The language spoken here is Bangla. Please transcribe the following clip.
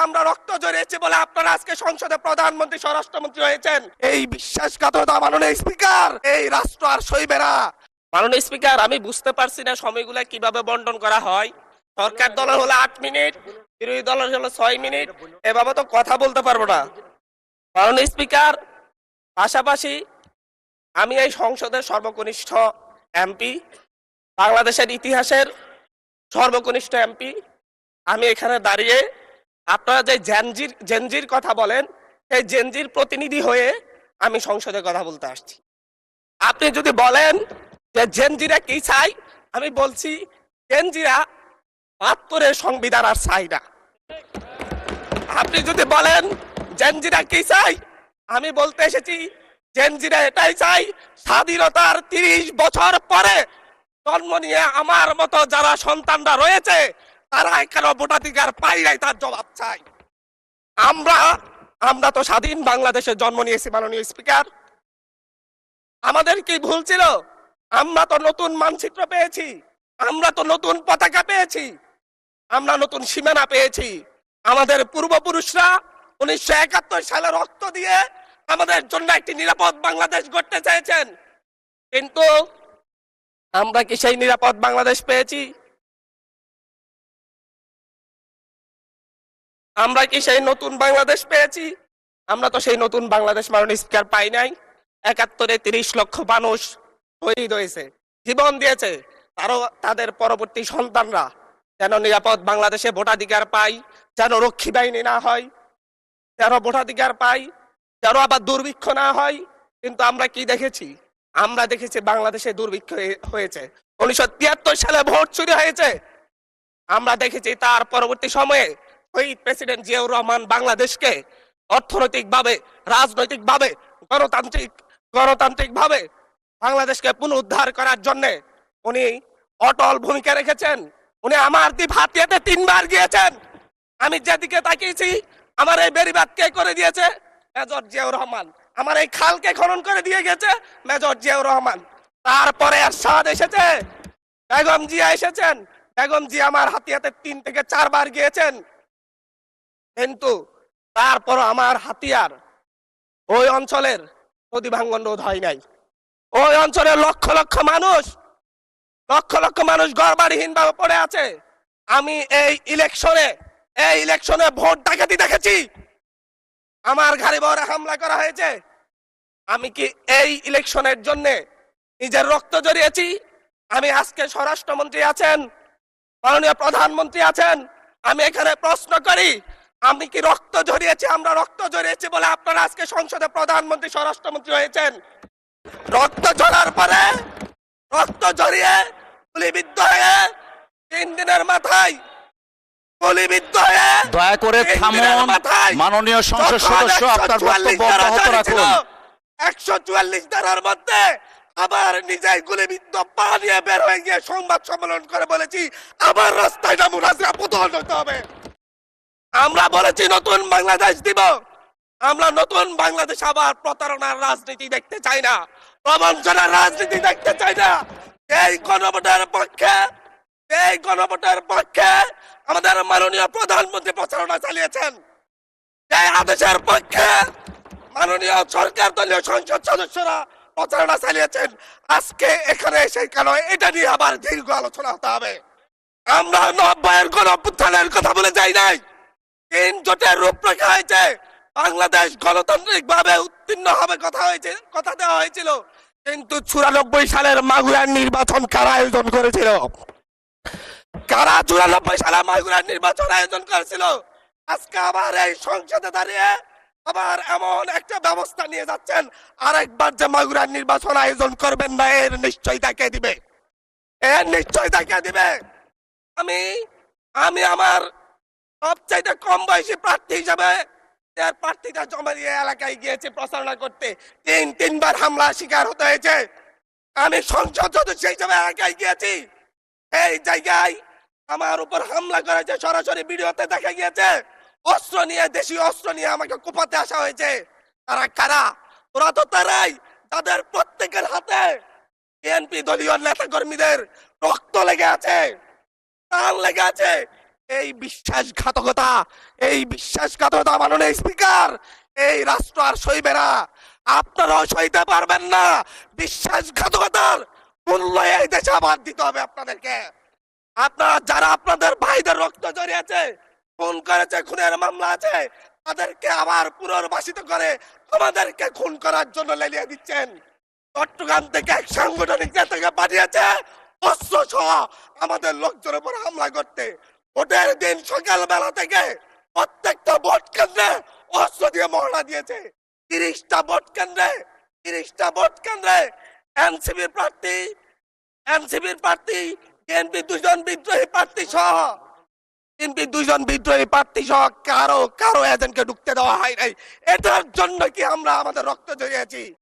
আমরা রক্ত ঝরিয়েছি বলে আপনারা আজকে সংসদে প্রধানমন্ত্রী স্বরাষ্ট্রমন্ত্রী হয়েছেন। এই বিশ্বাসঘাতকতা মাননীয় স্পিকার, এই রাষ্ট্র আর সইবে না। মাননীয় স্পিকার, আমি বুঝতে পারছি না সময়গুলো কিভাবে বন্টন করা হয়। সরকার দলের হলো 8 মিনিট, বিরোধী দলের হলো 6 মিনিট, এভাবে তো কথা বলতে পারবো না। মাননীয় স্পিকার, পাশাপাশি আমি এই সংসদের সর্বকনিষ্ঠ এমপি, বাংলাদেশের ইতিহাসের সর্বকনিষ্ঠ এমপি। আমি এখানে দাঁড়িয়ে আপনারা যে জেনজির কথা বলেন, এই জেনজির প্রতিনিধি হয়ে আমি সংসদে কথা বলতে আসছি। আপনি যদি বলেন যে জেনজিরা কি চাই, আমি বলছি জেনজিরা ৭২-এর সংবিধান আর চাই না। আপনি যদি বলেন জেনজিরা কি চাই, আমি বলতে এসেছি জেনজিরা এটাই চাই, স্বাধীনতার ৩০ বছর পরে জন্ম নিয়ে আমার মতো যারা সন্তানরা রয়েছে তারা কেন ভোটাধিকার পাই নাই তার জবাব চাই। আমরা তো স্বাধীন বাংলাদেশে জন্ম নিয়েছি মাননীয় স্পিকার। আমাদের কি ভুল ছিল? আমরা তো নতুন মানচিত্র পেয়েছি, আমরা তো নতুন পতাকা পেয়েছি, আমরা নতুন সীমানা পেয়েছি। আমাদের পূর্বপুরুষরা 1971 সালে রক্ত দিয়ে আমাদের জন্য একটি নিরাপদ বাংলাদেশ গড়তে চেয়েছেন, কিন্তু আমরা কি সেই নিরাপদ বাংলাদেশ পেয়েছি? আমরা কি সেই নতুন বাংলাদেশ পেয়েছি? আমরা তো সেই নতুন বাংলাদেশ মাননীয় স্পিকার পাই নাই। 71-এ 30 লক্ষ মানুষ শহীদ হয়েছে, জীবন দিয়েছে, তাদের পরবর্তী সন্তানরা যেন নিরাপদ বাংলাদেশে ভোটাধিকার পায়, যেন রক্ষী বাহিনী না হয়, যেন ভোটাধিকার পাই, যেন আবার দুর্ভিক্ষ না হয়। কিন্তু আমরা কি দেখেছি? আমরা দেখেছি বাংলাদেশে দুর্ভিক্ষ হয়েছে। 1973 সালে ভোট চুরি হয়েছে। আমরা দেখেছি তার পরবর্তী সময়ে শহীদ প্রেসিডেন্ট জিয়াউর রহমান বাংলাদেশকে অর্থনৈতিকভাবে, রাজনৈতিকভাবে, গণতান্ত্রিকভাবে বাংলাদেশকে পুনরুদ্ধার করার জন্য উনি অটল ভূমিকা রেখেছেন। উনি আমার দ্বীপ হাতিয়াতে 3 বার গিয়েছেন। আমি যেদিকে তাকিয়েছি, আমার এই বেড়িবাঁধ কে করে দিয়েছে? মেজর জিয়াউর রহমান। আমার এই খালকে খনন করে দিয়ে গেছে মেজর জিয়াউর রহমান। তারপরে এরশাদ এসেছে, বেগম জিয়া এসেছেন। বেগম জিয়া আমার হাতিয়াতে 3 থেকে 4 বার গিয়েছেন, কিন্তু তারপর আমার হাতিয়ার ওই অঞ্চলের নদী ভাঙ্গন রোধ হয় নাই। ওই অঞ্চলের লক্ষ লক্ষ মানুষ ঘরবাড়িহীন ভাবে পড়ে আছে। আমি এই ইলেকশনে ভোট ডাকাতি দেখেছি, আমার গাড়ি বহরে হামলা করা হয়েছে। আমি কি এই ইলেকশনের জন্য নিজের রক্ত জড়িয়েছি? আমি আজকে স্বরাষ্ট্রমন্ত্রী আছেন, মাননীয় প্রধানমন্ত্রী আছেন, আমি এখানে প্রশ্ন করি, আমি কি রক্ত ঝরিয়েছি? আমরা রক্ত ঝরিয়েছি বলে আপনারা আজকে সংসদে প্রধানমন্ত্রী স্বরাষ্ট্রমন্ত্রী হয়েছেন। রক্ত ঝরার পরে, রক্ত ঝরিয়ে গুলিবিদ্ধ হয়ে 3 দিনের মাথায়, গুলিবিদ্ধ হয়ে দয়া করে থামুন। মাননীয় সংসদ সদস্য, আপনার বক্তব্য অব্যাহত রাখুন। 144 ধারার মধ্যে আবার নিজেই গুলিবিদ্ধ পা নিয়ে বের হয়ে গিয়ে সংবাদ সম্মেলন করে বলেছি আবার রাস্তায় নামুন, হাজরা প্রদর্শন হতে হবে। আমরা বলেছি নতুন বাংলাদেশ দিব। আমরা নতুন বাংলাদেশ আবার প্রতারণার রাজনীতি দেখতে চাই না, প্রবঞ্চনার রাজনীতি দেখতে চাই না। এই গণভোটের পক্ষে আমাদের মাননীয় প্রধানমন্ত্রী প্রচারণা চালিয়েছেন। এই আদেশের পক্ষে মাননীয় সরকার দলীয় সংসদ সদস্যরা প্রচারণা চালিয়েছেন। আজকে এখানে এসে কেন এটা নিয়ে আবার দীর্ঘ আলোচনা হতে হবে? আমরা 90-এর গণঅভ্যুত্থানের কথা বলে যাই নাই। 3 জোটের রূপরেখা হয়েছে, বাংলাদেশ গণতান্ত্রিক ভাবে উত্তীর্ণ হবে কথা দেওয়া হয়েছিল, কিন্তু 94 সালের মাগুরার নির্বাচন কারা আয়োজন করেছিল? কারা 94 সালে মাগুরার নির্বাচন আয়োজন করেছিল? আজকে আবার এই সংসদে দাঁড়িয়ে আবার এমন একটা ব্যবস্থা নিয়ে যাচ্ছেন, আরেকবার যে মাগুরার নির্বাচন আয়োজন করবেন না, এর নিশ্চয়তা কে দিবে? আমি আমার সবচাইতে কম বয়সী প্রার্থী হিসাবে প্রার্থীটা জমা দিয়ে এলাকায় গিয়েছে প্রচারণা করতে, 3বার হামলা শিকার হতে হয়েছে। আমি সংসদ সদস্য হিসাবে এলাকায় গিয়েছি, এই জায়গায় আমার উপর হামলা করেছে, সরাসরি ভিডিওতে দেখা গিয়েছে। অস্ত্র নিয়ে, দেশীয় অস্ত্র নিয়ে আমাকে কোপাতে আসা হয়েছে। তারা কারা? ওরা তো তারাই তাদের প্রত্যেকের হাতে বিএনপি দলীয় নেতা কর্মীদের রক্ত লেগে আছে, প্রাণ লেগে আছে। এই বিশ্বাসঘাতকতা, এই বিশ্বাসঘাতকতা মাননীয় স্পিকার, এই রাষ্ট্র আর সইবে না। আপনারাও সইতে পারবেন না। বিশ্বাসঘাতকতার মূল্য এই দেশে আবার দিতে হবে আপনাদেরকে। আপনারা যারা আপনাদের ভাইদের রক্ত জড়িয়েছে, খুন করেছে, খুনের মামলা আছে, তাদেরকে আবার পুনর্বাসিত করে আমাদেরকে খুন করার জন্য লেলিয়ে দিচ্ছেন। চট্টগ্রাম থেকে এক সাংগঠনিক নেতাকে পাঠিয়েছে অস্ত্র সহ আমাদের লোকজনের উপর হামলা করতে। ভোটের দিন সকালবেলা থেকে প্রত্যেকটা ভোট কেন্দ্রে অস্ত্র দিয়ে মহড়া দিয়েছে। 30টা ভোট কেন্দ্রে এনসিপির প্রার্থী, বিএনপি 2জন বিদ্রোহী প্রার্থী সহ কারো এজেন্টকে ঢুকতে দেওয়া হয় নাই। এটার জন্য কি আমরা আমাদের রক্ত জড়িয়েছি?